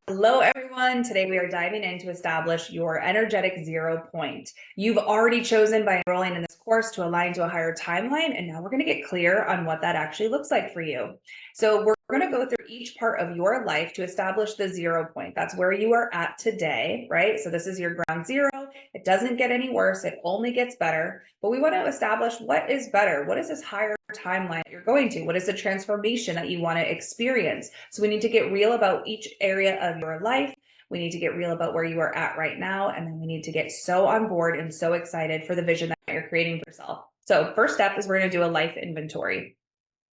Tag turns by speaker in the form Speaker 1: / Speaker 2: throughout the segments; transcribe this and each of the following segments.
Speaker 1: Hello, everyone. Today we are diving in to establish your energetic 0 point. You've already chosen by enrolling in this course to align to a higher timeline, and now we're going to get clear on what that actually looks like for you. So we're going to go through each part of your life to establish the 0 point. That's where you are at today, right? So this is your ground zero. It doesn't get any worse. It only gets better. But we want to establish what is better. What is this higher timeline that you're going to? What is the transformation that you want to experience? So we need to get real about each area of your life. We need to get real about where you are at right now. And then we need to get so on board and so excited for the vision that you're creating for yourself. So first step is we're going to do a life inventory.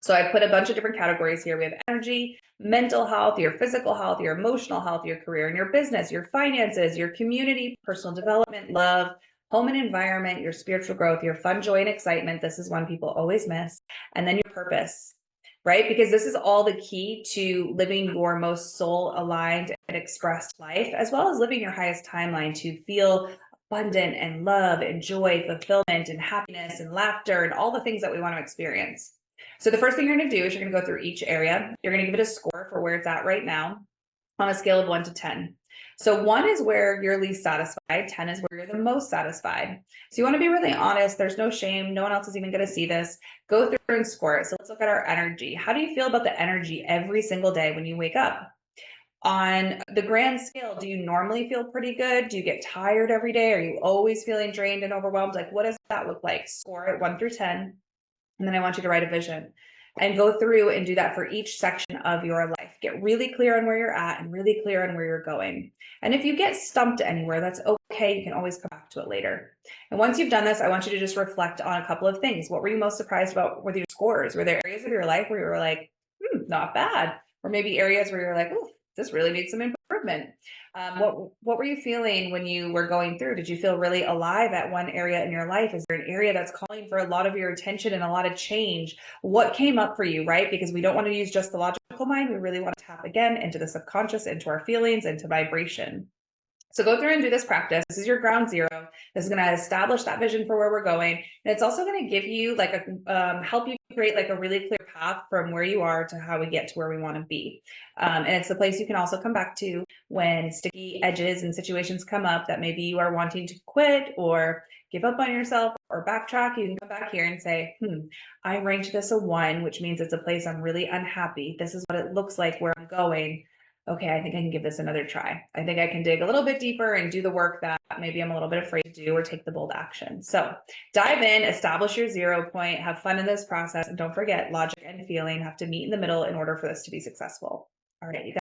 Speaker 1: So I put a bunch of different categories here. We have energy, mental health, your physical health, your emotional health, your career and your business, your finances, your community, personal development, love, home and environment, your spiritual growth, your fun, joy, and excitement. This is one people always miss. And then your purpose, right? Because this is all the key to living your most soul aligned and expressed life, as well as living your highest timeline to feel abundant and love and joy, fulfillment and happiness and laughter and all the things that we want to experience. So the first thing you're going to do is you're going to go through each area. You're going to give it a score for where it's at right now on a scale of 1 to 10. So 1 is where you're least satisfied. 10 is where you're the most satisfied. So you want to be really honest. There's no shame. No one else is even going to see this. Go through and score it. So let's look at our energy. How do you feel about the energy every single day when you wake up? On the grand scale, do you normally feel pretty good? Do you get tired every day? Are you always feeling drained and overwhelmed? Like, what does that look like? Score it 1 through 10. And then I want you to write a vision and go through and do that for each section of your life. Get really clear on where you're at and really clear on where you're going. And if you get stumped anywhere, that's okay. You can always come back to it later. And once you've done this, I want you to just reflect on a couple of things. What were you most surprised about with your scores? Were there areas of your life where you were like, not bad? Or maybe areas where you're like, oh, this really needs some improvement. What were you feeling when you were going through? Did you feel really alive at one area in your life? Is there an area that's calling for a lot of your attention and a lot of change? What came up for you, right? Because we don't want to use just the logical mind. We really want to tap again into the subconscious, into our feelings, into vibration. So go through and do this practice. This is your ground zero. This is going to establish that vision for where we're going. And it's also going to give you like help you create like a really clear path from where you are to how we get to where we want to be. And it's the place you can also come back to when sticky edges and situations come up that maybe you are wanting to quit or give up on yourself or backtrack. You can come back here and say, I ranked this a 1, which means it's a place I'm really unhappy. This is what it looks like where I'm going. Okay, I think I can give this another try. I think I can dig a little bit deeper and do the work that maybe I'm a little bit afraid to do or take the bold action. So dive in, establish your 0 point, have fun in this process. And don't forget, logic and feeling have to meet in the middle in order for this to be successful. All right, you guys.